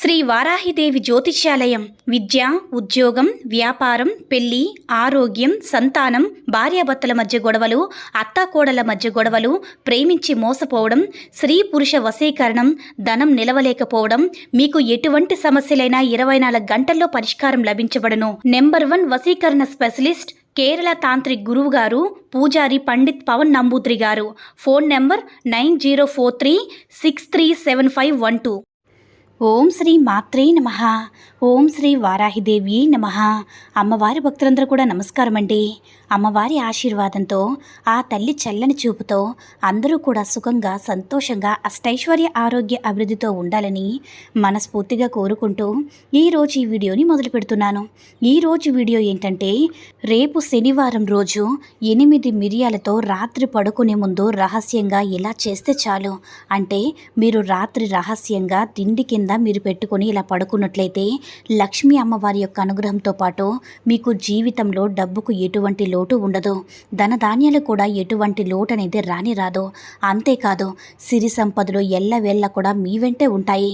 శ్రీ వారాహిదేవి జ్యోతిష్యాలయం విద్య, ఉద్యోగం, వ్యాపారం, పెళ్లి, ఆరోగ్యం, సంతానం, భార్యాభర్తల మధ్య గొడవలు, అత్తాకోడల మధ్య గొడవలు, ప్రేమించి మోసపోవడం, స్త్రీ పురుష వశీకరణం, ధనం నిలవలేకపోవడం, మీకు ఎటువంటి సమస్యలైనా 24 గంటల్లో పరిష్కారం లభించబడును. నెంబర్ 1 వశీకరణ స్పెషలిస్ట్ కేరళ తాంత్రిక్ గురువు గారు పూజారి పండిత్ పవన్ నంబూద్రి గారు. Phone number 9043637512. ఓం శ్రీ మాత్రే నమః. ఓం శ్రీ వారాహిదేవి నమః. అమ్మవారి భక్తులందరూ కూడా నమస్కారం అండి. అమ్మవారి ఆశీర్వాదంతో, ఆ తల్లి చల్లని చూపుతో అందరూ కూడా సుఖంగా, సంతోషంగా, అష్టైశ్వర్య, ఆరోగ్య, అభివృద్ధితో ఉండాలని మనస్ఫూర్తిగా కోరుకుంటూ ఈరోజు ఈ వీడియోని మొదలు పెడుతున్నాను. ఈరోజు వీడియో ఏంటంటే, రేపు శనివారం రోజు 8 మిరియాలతో రాత్రి పడుకునే ముందు రహస్యంగా ఇలా చేస్తే చాలు. అంటే మీరు రాత్రి రహస్యంగా తిండి కింద మీరు పెట్టుకొని ఇలా పడుకున్నట్లయితే లక్ష్మీ అమ్మవారి యొక్క అనుగ్రహంతో పాటు మీకు జీవితంలో డబ్బుకు ఎటువంటి లోటు ఉండదు. ధనధాన్యాలు కూడా ఎటువంటి లోటు అనేది రాదు. అంతేకాదు, సిరి సంపదలు ఎల్లవేళ్ళ కూడా మీ వెంటే ఉంటాయి.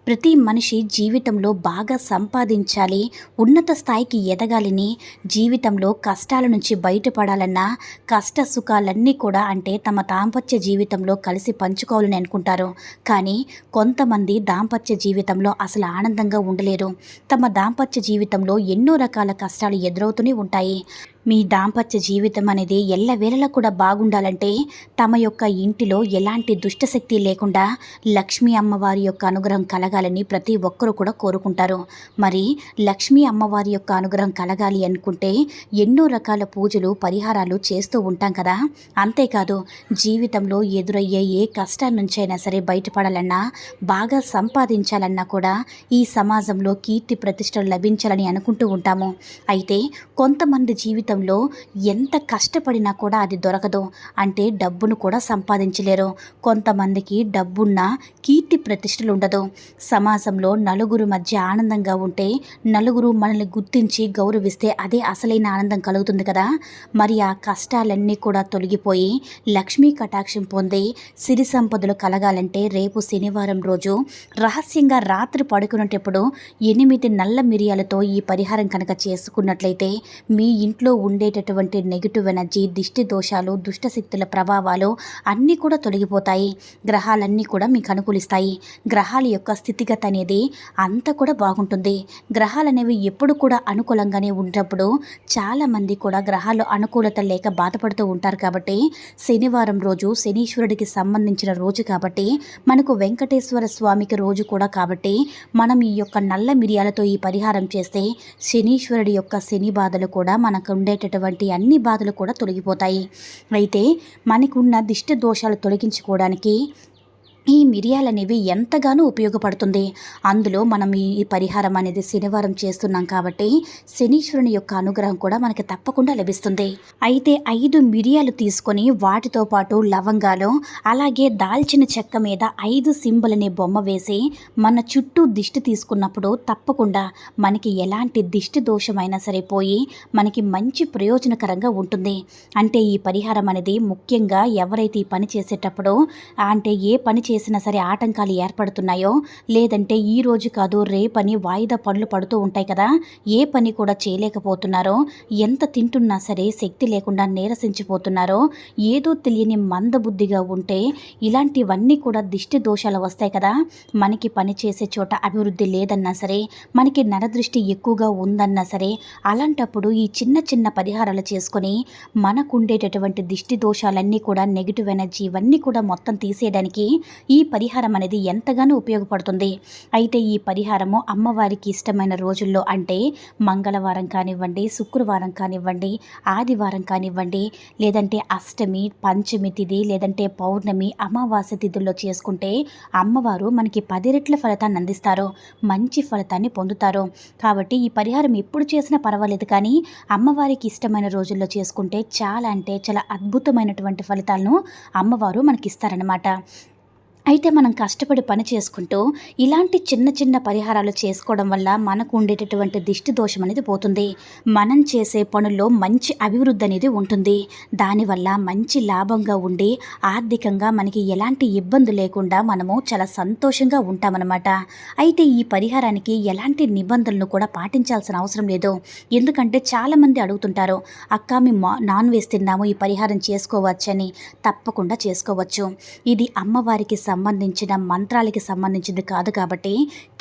ప్రతి మనిషి జీవితంలో బాగా సంపాదించాలి, ఉన్నత స్థాయికి ఎదగాలని, జీవితంలో కష్టాల నుంచి బయటపడాలన్నా, కష్ట సుఖాలన్నీ కూడా అంటే తమ దాంపత్య జీవితంలో కలిసి పంచుకోవాలని అనుకుంటారు. కానీ కొంతమంది దాంపత్య జీవితంలో అసలు ఆనందంగా ఉండలేరు. తమ దాంపత్య జీవితంలో ఎన్నో రకాల కష్టాలు ఎదురవుతూనే ఉంటాయి. మీ దాంపత్య జీవితం అనేది ఎల్లవేళలా కూడా బాగుండాలంటే తమ యొక్క ఇంటిలో ఎలాంటి దుష్టశక్తి లేకుండా లక్ష్మీ అమ్మవారి యొక్క అనుగ్రహం కలగాలని ప్రతి ఒక్కరూ కూడా కోరుకుంటారు. మరి లక్ష్మీ అమ్మవారి యొక్క అనుగ్రహం కలగాలి అనుకుంటే ఎన్నో రకాల పూజలు, పరిహారాలు చేస్తూ ఉంటాం కదా. అంతేకాదు, జీవితంలో ఎదురయ్యే ఏ కష్టాల నుంచైనా సరే బయటపడాలన్నా, బాగా సంపాదించాలన్నా కూడా ఈ సమాజంలో కీర్తి ప్రతిష్టలు లభించాలని అనుకుంటూ ఉంటాము. అయితే కొంతమంది జీవితం ఎంత కష్టపడినా కూడా అది దొరకదు. అంటే డబ్బును కూడా సంపాదించలేరు. కొంతమందికి డబ్బున్న కీర్తి ప్రతిష్టలు ఉండదు. సమాజంలో నలుగురు మధ్య ఆనందంగా ఉంటే, నలుగురు మనల్ని గుర్తించి గౌరవిస్తే అదే అసలైన ఆనందం కలుగుతుంది కదా. మరి ఆ కష్టాలన్నీ కూడా తొలగిపోయి లక్ష్మీ కటాక్షం పొంది సిరి సంపదలు కలగాలంటే రేపు శనివారం రోజు రహస్యంగా రాత్రి పడుకునేటప్పుడు 8 నల్ల మిరియాలతో ఈ పరిహారం కనుక చేసుకున్నట్లయితే మీ ఇంట్లో ఉండేటటువంటి నెగిటివ్ ఎనర్జీ, దిష్టి దోషాలు, దుష్టశక్తుల ప్రభావాలు అన్నీ కూడా తొలగిపోతాయి. గ్రహాలన్నీ కూడా మీకు అనుకూలిస్తాయి. గ్రహాల యొక్క స్థితిగతి అనేది అంతా కూడా బాగుంటుంది. గ్రహాలు అనేవి ఎప్పుడు కూడా అనుకూలంగానే ఉన్నప్పుడు చాలామంది కూడా గ్రహాలు అనుకూలత లేక బాధపడుతూ ఉంటారు. కాబట్టి శనివారం రోజు శనీశ్వరుడికి సంబంధించిన రోజు కాబట్టి, మనకు వెంకటేశ్వర స్వామికి రోజు కూడా కాబట్టి, మనం ఈ యొక్క నల్ల మిరియాలతో ఈ పరిహారం చేస్తే శనీశ్వరుడి యొక్క శని బాధలు కూడా మనకు ఉండేటటువంటి అన్ని బాధలు కూడా తొలగిపోతాయి. అయితే మనకున్న దిష్టి దోషాలు తొలగించుకోవడానికి ఈ మిరియాలు అనేవి ఎంతగానో ఉపయోగపడుతుంది. అందులో మనం ఈ పరిహారం అనేది శనివారం చేస్తున్నాం కాబట్టి శనీశ్వరుని యొక్క అనుగ్రహం కూడా మనకి తప్పకుండా లభిస్తుంది. అయితే 5 మిరియాలు తీసుకొని వాటితో పాటు లవంగాలు, అలాగే దాల్చిన చెక్క మీద 5 సింబల్ అనే బొమ్మ వేసి మన చుట్టూ దిష్టి తీసుకున్నప్పుడు తప్పకుండా మనకి ఎలాంటి దిష్టి దోషమైనా సరే పోయి మనకి మంచి ప్రయోజనకరంగా ఉంటుంది. అంటే ఈ పరిహారం అనేది ముఖ్యంగా ఎవరైతే ఈ పని చేసేటప్పుడు, అంటే ఏ పని చేసినా సరే ఆటంకాలు ఏర్పడుతున్నాయో, లేదంటే ఈ రోజు కాదు రేపని వాయిదా పనులు పడుతూ ఉంటాయి కదా, ఏ పని కూడా చేయలేకపోతున్నారో, ఎంత తింటున్నా సరే శక్తి లేకుండా నీరసించిపోతున్నారో, ఏదో తెలియని మందబుద్ధిగా ఉంటే ఇలాంటివన్నీ కూడా దిష్టి దోషాలు వస్తాయి కదా. మనకి పని చేసే చోట అభివృద్ధి లేదన్నా సరే, మనకి నరదృష్టి ఎక్కువగా ఉందన్నా సరే, అలాంటప్పుడు ఈ చిన్న చిన్న పరిహారాలు చేసుకొని మనకుండేటటువంటి దిష్టి దోషాలన్నీ కూడా, నెగిటివ్ ఎనర్జీ ఇవన్నీ కూడా మొత్తం తీసేయడానికి ఈ పరిహారం అనేది ఎంతగానో ఉపయోగపడుతుంది. అయితే ఈ పరిహారము అమ్మవారికి ఇష్టమైన రోజుల్లో, అంటే మంగళవారం కానివ్వండి, శుక్రవారం కానివ్వండి, ఆదివారం కానివ్వండి, లేదంటే అష్టమి, పంచమి తిథి, లేదంటే పౌర్ణమి, అమావాస్య తిథుల్లో చేసుకుంటే అమ్మవారు మనకి 10 రెట్ల ఫలితాన్ని అందిస్తారు, మంచి ఫలితాన్ని పొందుతారు. కాబట్టి ఈ పరిహారం ఎప్పుడు చేసినా పర్వాలేదు, కానీ అమ్మవారికి ఇష్టమైన రోజుల్లో చేసుకుంటే చాలా అంటే చాలా అద్భుతమైనటువంటి ఫలితాలను అమ్మవారు మనకి ఇస్తారనమాట. అయితే మనం కష్టపడి పని చేసుకుంటూ ఇలాంటి చిన్న చిన్న పరిహారాలు చేసుకోవడం వల్ల మనకు ఉండేటటువంటి దిష్టి దోషం అనేది పోతుంది. మనం చేసే పనుల్లో మంచి అభివృద్ధి అనేది ఉంటుంది. దానివల్ల మంచి లాభంగా ఉండి ఆర్థికంగా మనకి ఎలాంటి ఇబ్బంది లేకుండా మనము చాలా సంతోషంగా ఉంటామన్నమాట. అయితే ఈ పరిహారానికి ఎలాంటి నిబంధనలు కూడా పాటించాల్సిన అవసరం లేదు. ఎందుకంటే చాలామంది అడుగుతుంటారు, అక్క మేము నాన్ వెజ్ తిన్నాము, ఈ పరిహారం చేసుకోవచ్చని. తప్పకుండా చేసుకోవచ్చు. ఇది అమ్మవారికి సంబంధించిన మంత్రాలకి సంబంధించింది కాదు కాబట్టి,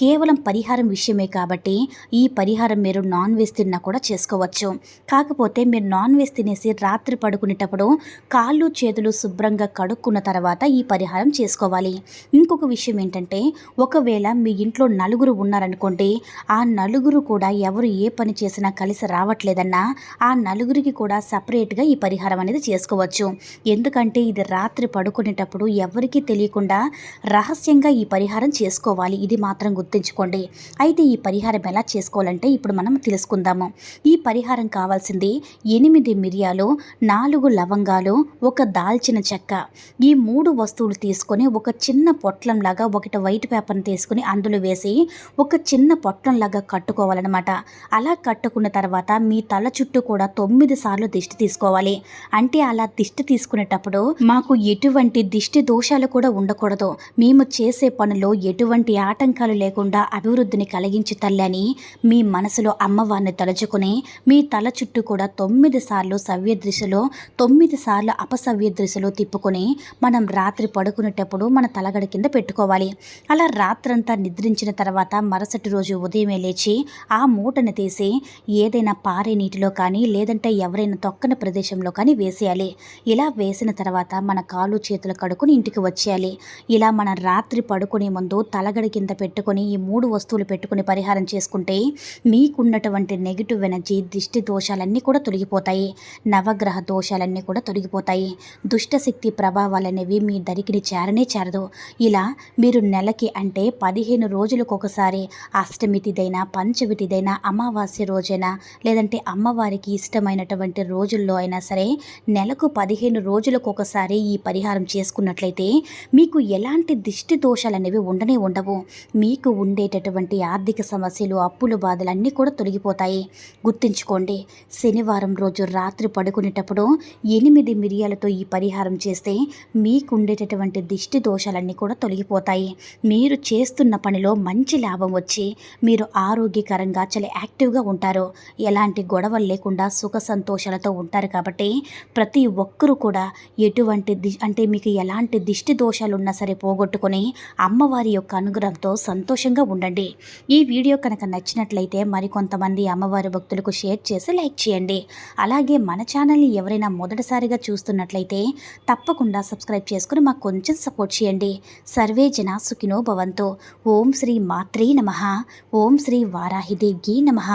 కేవలం పరిహారం విషయమే కాబట్టి ఈ పరిహారం మీరు నాన్ వెజ్ తిన్నా కూడా చేసుకోవచ్చు. కాకపోతే మీరు నాన్ వెజ్ తినేసి రాత్రి పడుకునేటప్పుడు కాళ్ళు చేతులు శుభ్రంగా కడుక్కున్న తర్వాత ఈ పరిహారం చేసుకోవాలి. ఇంకొక విషయం ఏంటంటే, ఒకవేళ మీ ఇంట్లో నలుగురు ఉన్నారనుకోండి, ఆ నలుగురు కూడా ఎవరు ఏ పని చేసినా కలిసి రావట్లేదన్నా ఆ నలుగురికి కూడా సపరేట్గా ఈ పరిహారం అనేది చేసుకోవచ్చు. ఎందుకంటే ఇది రాత్రి పడుకునేటప్పుడు ఎవరికీ తెలియకుండా రహస్యంగా ఈ పరిహారం చేసుకోవాలి. ఇది మాత్రం గుర్తుంచుకోండి. అయితే ఈ పరిహారం ఎలా చేసుకోవాలంటే ఇప్పుడు మనం తెలుసుకుందాము. ఈ పరిహారం కావాల్సింది 8 మిరియాలు, 4 లవంగాలు, 1 దాల్చిన చెక్క. ఈ 3 వస్తువులు తీసుకొని ఒక చిన్న పొట్లంలాగా ఒకటి వైట్ పేపర్ని తీసుకుని అందులో వేసి ఒక చిన్న పొట్లంలాగా కట్టుకోవాలన్నమాట. అలా కట్టుకున్న తర్వాత మీ తల చుట్టూ కూడా 9 సార్లు దిష్టి తీసుకోవాలి. అంటే అలా దిష్టి తీసుకునేటప్పుడు మాకు ఎటువంటి దిష్టి దోషాలు కూడా ఉండకూడదు, మేము చేసే పనిలో ఎటువంటి ఆటంకాలు లేకుండా అభివృద్ధిని కలిగించి తల్లి అని మీ మనసులో అమ్మవారిని తలుచుకుని మీ తల చుట్టూ కూడా 9 సార్లు సవ్య దిశలో 9 సార్లు అపసవ్య దిశలో తిప్పుకొని మనం రాత్రి పడుకునేటప్పుడు మన తలగడ కింద పెట్టుకోవాలి. అలా రాత్రంతా నిద్రించిన తర్వాత మరుసటి రోజు ఉదయమే లేచి ఆ మూటను తీసి ఏదైనా పారే నీటిలో కానీ లేదంటే ఎవరైనా తొక్కని ప్రదేశంలో కానీ వేసేయాలి. ఇలా వేసిన తర్వాత మన కాళ్ళు చేతులు కడుక్కుని ఇంటికి వచ్చేయాలి. ఇలా మన రాత్రి పడుకునే ముందు తలగడ కింద పెట్టుకొని ఈ 3 వస్తువులు పెట్టుకుని పరిహారం చేసుకుంటే మీకున్నటువంటి నెగిటివ్ ఎనర్జీ, దిష్టి దోషాలన్నీ కూడా తొలగిపోతాయి. నవగ్రహ దోషాలన్నీ కూడా తొలగిపోతాయి. దుష్టశక్తి ప్రభావాలనేవి మీ దరికిని చేరనే చేరదు. ఇలా మీరు నెలకి అంటే 15 రోజులకు ఒకసారి అష్టమి తిథైనా, పంచమి తిథైనా, అమావాస్య రోజైనా లేదంటే అమ్మవారికి ఇష్టమైనటువంటి రోజుల్లో అయినా సరే నెలకు 15 రోజులకు ఒకసారి ఈ పరిహారం చేసుకున్నట్లయితే మీకు ఎలాంటి దిష్టి దోషాలు అనేవి ఉండవు. మీకు ఉండేటటువంటి ఆర్థిక సమస్యలు, అప్పులు, బాధలన్నీ కూడా తొలగిపోతాయి. గుర్తుంచుకోండి, శనివారం రోజు రాత్రి పడుకునేటప్పుడు 8 మిరియాలతో ఈ పరిహారం చేస్తే మీకు ఉండేటటువంటి దిష్టి దోషాలన్నీ కూడా తొలగిపోతాయి. మీరు చేస్తున్న పనిలో మంచి లాభం వచ్చి మీరు ఆరోగ్యకరంగా చాలా యాక్టివ్గా ఉంటారు. ఎలాంటి గొడవలు లేకుండా సుఖ సంతోషాలతో ఉంటారు. కాబట్టి ప్రతి ఒక్కరూ కూడా ఎటువంటి అంటే మీకు ఎలాంటి దిష్టి దోషాలు ఉన్నా సరే పోగొట్టుకొని అమ్మవారి యొక్క అనుగ్రహంతో సంతోషంగా ఉండండి. ఈ వీడియో కనుక నచ్చినట్లయితే మరికొంతమంది అమ్మవారి భక్తులకు షేర్ చేసి లైక్ చేయండి. అలాగే మన ఛానల్ని ఎవరైనా మొదటిసారిగా చూస్తున్నట్లయితే తప్పకుండా సబ్స్క్రైబ్ చేసుకుని మాకు కొంచెం సపోర్ట్ చేయండి. సర్వే జనా సుఖినో భవంతు. ఓం శ్రీ మాత్రే నమః. ఓం శ్రీ వారాహిదేవ్యై నమః.